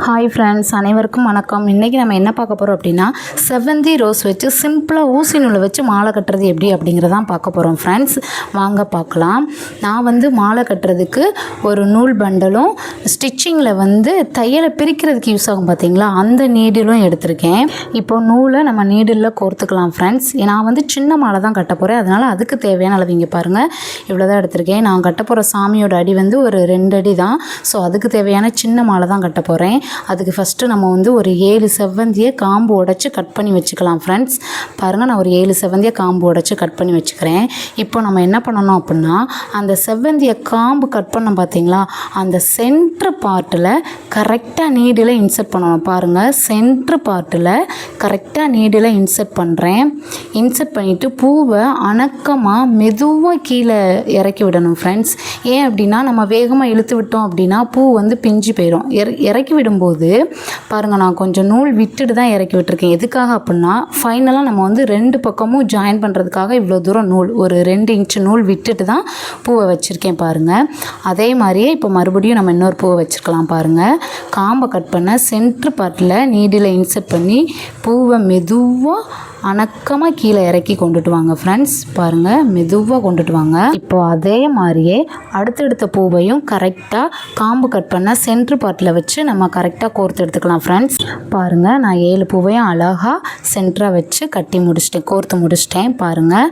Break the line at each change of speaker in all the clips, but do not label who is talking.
Hi friends, அனைவருக்கும் வணக்கம். இன்றைக்கி நம்ம என்ன பார்க்க போகிறோம் அப்படின்னா, செவ்வந்தி ரோஸ் வச்சு சிம்பிளாக ஊசி நூலை வச்சு மாலை கட்டுறது எப்படி அப்படிங்கிறதான் பார்க்க போகிறோம் ஃப்ரெண்ட்ஸ். வாங்க பார்க்கலாம். நான் மாலை கட்டுறதுக்கு ஒரு நூல் பண்டலும் ஸ்டிச்சிங்கில் தையலை பிரிக்கிறதுக்கு யூஸ் ஆகும் பார்த்தீங்களா, அந்த நீடிலும் எடுத்திருக்கேன். இப்போ நூலை நம்ம நீடில் கோர்த்துக்கலாம் ஃப்ரெண்ட்ஸ். நான் சின்ன மாலை தான் கட்ட போகிறேன், அதனால் அதுக்கு தேவையான அளவு இங்கே பாருங்கள், இவ்வளோ தான் எடுத்திருக்கேன். நான் கட்ட போகிற சாமியோட அடி ஒரு 2 அடி தான். ஸோ அதுக்கு தேவையான சின்ன மாலை தான் கட்ட போகிறேன். அதுக்கு ஃபஸ்ட்டு நம்ம ஒரு 7 செவ்வந்தியை காம்பு உடைச்சி கட் பண்ணி வச்சுக்கலாம் ஃப்ரெண்ட்ஸ். பாருங்கள், நான் ஒரு 7 செவ்வந்தியை காம்பு உடைச்சி கட் பண்ணி வச்சுக்கிறேன். இப்போ நம்ம என்ன பண்ணணும் அப்படின்னா, அந்த செவ்வந்தியை காம்பு கட் பண்ண பார்த்தீங்களா, அந்த சென்ட்ரு பார்ட்டில் கரெக்டாக நீடில் இன்சர்ட் பண்ணணும். பாருங்கள், சென்ட்ரு பார்ட்டில் கரெக்டாக நீடில் இன்சர்ட் பண்ணுறேன். இன்சர்ட் பண்ணிவிட்டு பூவை அணக்கமாக மெதுவாக கீழே இறக்கி விடணும் ஃப்ரெண்ட்ஸ். ஏன் அப்படின்னா, நம்ம வேகமாக இழுத்து விட்டோம் அப்படின்னா பூ பிஞ்சு போயிடும். இறக்கி விடும்போது பாருங்கள், நான் கொஞ்சம் நூல் விட்டுட்டு தான் இறக்கி விட்டுருக்கேன். எதுக்காக அப்படின்னா, ஃபைனலாக நம்ம 2 பக்கமும் ஜாயின் பண்ணுறதுக்காக இவ்வளோ தூரம் நூல், ஒரு 2 இன்ச்சு நூல் விட்டுட்டு தான் பூவை வச்சுருக்கேன் பாருங்கள். அதே மாதிரியே இப்போ மறுபடியும் நம்ம இன்னொரு பூவை வச்சுருக்கலாம். பாருங்கள், காம்பை கட் பண்ண சென்ட்ரு பார்ட்டில் நீடில் இன்சர்ட் பண்ணி பூவை மெதுவாக அணக்கமாக கீழே இறக்கி கொண்டுட்டு வாங்க ஃப்ரெண்ட்ஸ். பாருங்கள், மெதுவாக கொண்டுட்டு வாங்க. இப்போ அதே மாதிரியே அடுத்தடுத்த பூவையும் கரெக்டாக காம்பு கட் பண்ண சென்ட்ரு பார்ட்டில் வச்சு நம்ம கரெக்டாக கோர்த்து எடுத்துக்கலாம் ஃப்ரெண்ட்ஸ். பாருங்கள், நான் 7 பூவையும் அழகாக சென்டராக வச்சு கட்டி முடிச்சிட்டேன், கோர்த்து முடிச்சிட்டேன். பாருங்கள்,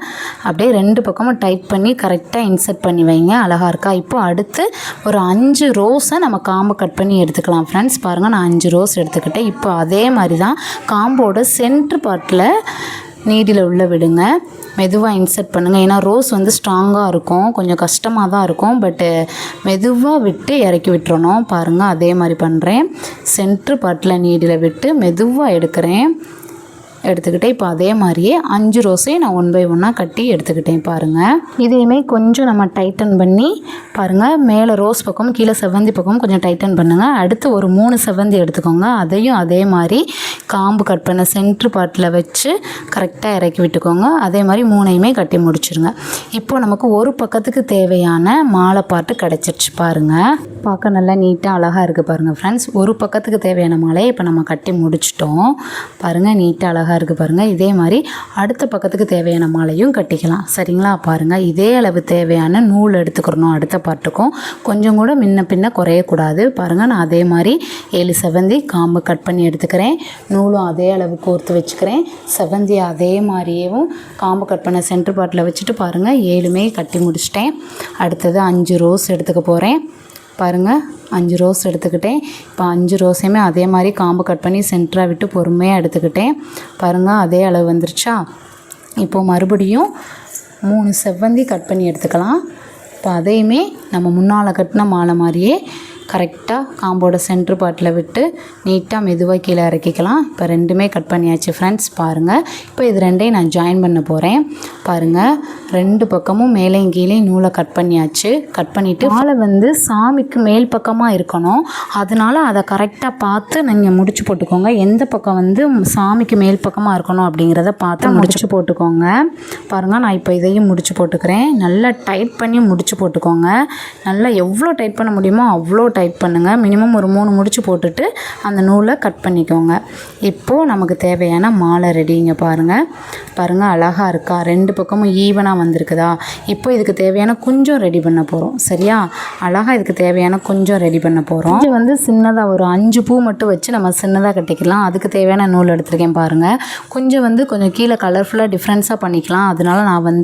அப்படியே 2 பக்கமும் டைட் பண்ணி கரெக்டாக இன்சர்ட் பண்ணி வைங்க. அழகாக இருக்கா? இப்போ அடுத்து ஒரு 5 ரோஸை நம்ம காம்பு கட் பண்ணி எடுத்துக்கலாம் ஃப்ரெண்ட்ஸ். பாருங்கள், நான் 5 ரோஸ் எடுத்துக்கிட்டேன். இப்போ அதே மாதிரி தான் காம்போட சென்ட்ரு பார்ட்டில் நீடில் உள்ள விடுங்க, மெதுவாக இன்சர்ட் பண்ணுங்கள். ஏன்னா ரோஸ் ஸ்ட்ராங்காக இருக்கும், கொஞ்சம் கஷ்டமாக தான் இருக்கும், பட்டு மெதுவாக விட்டு இறக்கி விட்டுறணும். பாருங்கள், அதே மாதிரி பண்ணுறேன். சென்ட்ரு பார்ட்டில் நீடில் விட்டு மெதுவாக எடுத்துக்கிட்டேன். இப்போ அதே மாதிரியே 5 ரோஸையும் நான் 1 பை 1 கட்டி எடுத்துக்கிட்டேன். பாருங்கள், இதையுமே கொஞ்சம் நம்ம டைட்டன் பண்ணி பாருங்கள், மேலே ரோஸ் பக்கம் கீழே செவ்வந்தி பக்கம் கொஞ்சம் டைட்டன் பண்ணுங்கள். அடுத்து ஒரு 3 செவ்வந்தி எடுத்துக்கோங்க. அதையும் அதே மாதிரி காம்பு கட் பண்ண சென்ட்ரு பார்ட்டில் வச்சு கரெக்டாக இறக்கி விட்டுக்கோங்க. அதே மாதிரி 3ஐயுமே கட்டி முடிச்சுருங்க. இப்போ நமக்கு ஒரு பக்கத்துக்கு தேவையான மாலை பாட்டு கிடச்சிருச்சு. பாருங்கள், பார்க்க நல்லா நீட்டாக அழகாக இருக்குது பாருங்கள் ஃப்ரெண்ட்ஸ். ஒரு பக்கத்துக்கு தேவையான மாலையை இப்போ நம்ம கட்டி முடிச்சிட்டோம். பாருங்கள், நீட்டாக அழகாக இருக்குது பாருங்கள். இதே மாதிரி அடுத்த பக்கத்துக்கு தேவையான மாலையும் கட்டிக்கலாம். சரிங்களா? பாருங்கள், இதே அளவு தேவையான நூல் எடுத்துக்கிறணும். அடுத்த பாட்டுக்கும் கொஞ்சம் கூட முன்ன பின்ன குறையக்கூடாது. பாருங்கள், நான் அதே மாதிரி 7 செவ்வந்தி காம்பு கட் பண்ணி எடுத்துக்கிறேன். நூலும் அதே அளவு கோர்த்து வச்சுக்கிறேன். செவ்வந்தி அதே மாதிரியேவும் காம்பு கட் பண்ண சென்ட்ரு பார்ட்டில் வச்சுட்டு பாருங்கள், 7மே கட்டி முடிச்சிட்டேன். அடுத்தது 5 ரோஸ் எடுத்துக்க போகிறேன். பாருங்கள், 5 ரோஸ் எடுத்துக்கிட்டேன். இப்போ 5 ரோஸையுமே அதே மாதிரி காம்பு கட் பண்ணி சென்டராக விட்டு பொறுமையாக எடுத்துக்கிட்டேன். பாருங்கள், அதே அளவு வந்துருச்சா? இப்போது மறுபடியும் 3 செவ்வந்தி கட் பண்ணி எடுத்துக்கலாம். இப்போ அதையுமே நம்ம முன்னால் கட்டின மாலை மாதிரியே கரெக்டாக காம்போட சென்ட்ரு பார்ட்டில் விட்டு நீட்டாக மெதுவாக கீழே இறக்கிக்கலாம். இப்போ 2மே கட் பண்ணியாச்சு ஃப்ரெண்ட்ஸ். பாருங்கள், இப்போ இது 2ஐயும் நான் ஜாயின் பண்ண போகிறேன். பாருங்கள், 2 பக்கமும் மேலேயும் கீழே நூலை கட் பண்ணியாச்சு. கட் பண்ணிவிட்டு மாலை சாமிக்கு மேல் பக்கமாக இருக்கணும், அதனால் அதை கரெக்டாக பார்த்து நீங்கள் முடிச்சு போட்டுக்கோங்க. எந்த பக்கம் சாமிக்கு மேல் பக்கமாக இருக்கணும் அப்படிங்கிறத பார்த்து முடிச்சு போட்டுக்கோங்க. பாருங்கள், நான் இப்போ இதையும் முடிச்சு போட்டுக்கிறேன். நல்லா டைட் பண்ணி முடிச்சு போட்டுக்கோங்க. நல்லா எவ்வளோ டைட் பண்ண முடியுமோ அவ்வளோ டைட் பண்ணுங்கள். மினிமம் ஒரு 3 முடிச்சு போட்டுட்டு அந்த நூலை கட் பண்ணிக்கோங்க. இப்போது நமக்கு தேவையான மாலை ரெடிங்க. பாருங்கள், அழகாக இருக்கா? 2 பக்கமும் ஈவனாக வந்திருக்குதா? இப்போ இதுக்கு தேவையான கொஞ்சம் ரெடி பண்ண போகிறோம். சரியா? அழகாக இதுக்கு தேவையான கொஞ்சம் ரெடி பண்ண போகிறோம். இது சின்னதாக ஒரு 5 பூ மட்டும் வச்சு நம்ம சின்னதாக கட்டிக்கலாம். அதுக்கு தேவையான நூல் எடுத்துருக்கேன். பாருங்கள், கொஞ்சம் கீழே கலர்ஃபுல்லாக டிஃப்ரென்ஸாக பண்ணிக்கலாம். அதனால நான்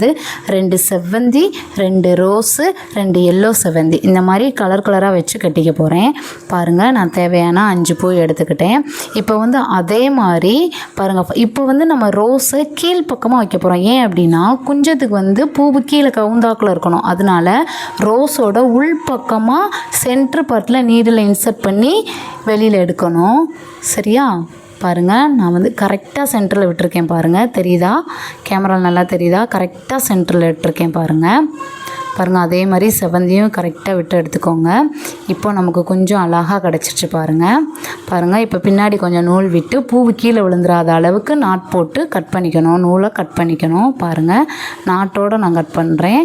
2 செவ்வந்தி, 2 ரோஸு, 2 எல்லோ செவ்வந்தி இந்த மாதிரி கலராக வச்சு கட்டிக்க போகிறேன். பாருங்கள், நான் தேவையான 5 பூ எடுத்துக்கிட்டேன். இப்போ அதே மாதிரி பாருங்கள், இப்போ நம்ம ரோஸை கீழ் பக்கமாக வைக்க போகிறோம். ஏன் அப்படின்னா, குஞ்சத்துக்கு பூவு கீழே கவுந்தாக்கில் இருக்கணும். அதனால ரோஸோட உள் பக்கமாக சென்ட்ரு பார்ட்டில் நீடில் இன்சர்ட் பண்ணி வெளியில் எடுக்கணும். சரியா? பாருங்கள், நான் கரெக்டாக சென்டரில் விட்டுருக்கேன். பாருங்கள், தெரியுதா? கேமரா நல்லா தெரியுதா? கரெக்டாக சென்டரில் விட்டுருக்கேன். பாருங்கள், அதே மாதிரி செவ்வந்தியும் கரெக்டாக விட்டு எடுத்துக்கோங்க. இப்போ நமக்கு கொஞ்சம் அழகாக கிடச்சிருச்சு. பாருங்கள், பாருங்கள். இப்போ பின்னாடி கொஞ்சம் நூல் விட்டு பூவு கீழே விழுந்துடாத அளவுக்கு நாட் போட்டு கட் பண்ணிக்கணும், நூலை கட் பண்ணிக்கணும். பாருங்கள், நாட்டோடு நான் கட் பண்ணுறேன்.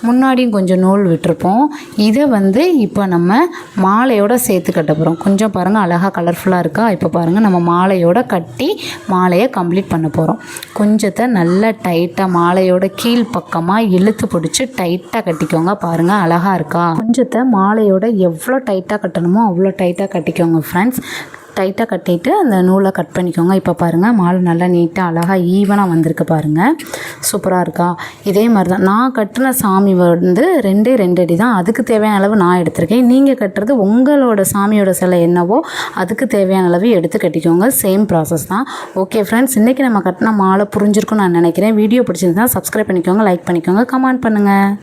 முன்னாடியும் கொஞ்சம் நூல் விட்டுருப்போம். இதை வந்து இப்போ நம்ம மாலையோடு சேர்த்து கட்ட போகிறோம். கொஞ்சம் பாருங்கள், அழகாக கலர்ஃபுல்லாக இருக்கா. இப்போ பாருங்கள், நம்ம மாலையோடு கட்டி மாலையை கம்ப்ளீட் பண்ண போகிறோம். கொஞ்சத்தை நல்லா டைட்டாக மாலையோட கீழ் பக்கமாக இழுத்து பிடிச்சி டைட்டாக கட்டிக்கோங்க. பாருங்கள், அழகாக இருக்கா. கொஞ்சத்தை மாலையோட எவ்வளோ டைட்டாக கட்டணுமோ அவ்வளோ டைட்டாக கட்டிக்கோங்க ஃப்ரெண்ட்ஸ். டைட்டாக கட்டிட்டு அந்த நூலை கட் பண்ணிக்கோங்க. இப்போ பாருங்கள், மாலை நல்லா நீட்டாக அழகாக ஈவனாக வந்திருக்கு பாருங்கள். சூப்பராக இருக்கா. இதே மாதிரி தான் நான் கட்டின சாமி வந்து 2 அடி தான். அதுக்கு தேவையான அளவு நான் எடுத்திருக்கேன். நீங்கள் கட்டுறது உங்களோட சாமியோட சிலை என்னவோ அதுக்கு தேவையான அளவு எடுத்து கட்டிக்கோங்க. சேம் ப்ராசஸ் தான். ஓகே ஃப்ரெண்ட்ஸ், இன்றைக்கி நம்ம கட்டின மாலை புரிஞ்சிருக்குன்னு நான் நினைக்கிறேன். வீடியோ பிடிச்சிருந்தா சப்ஸ்கிரைப் பண்ணிக்கோங்க, லைக் பண்ணிக்கோங்க, கமெண்ட் பண்ணுங்கள்.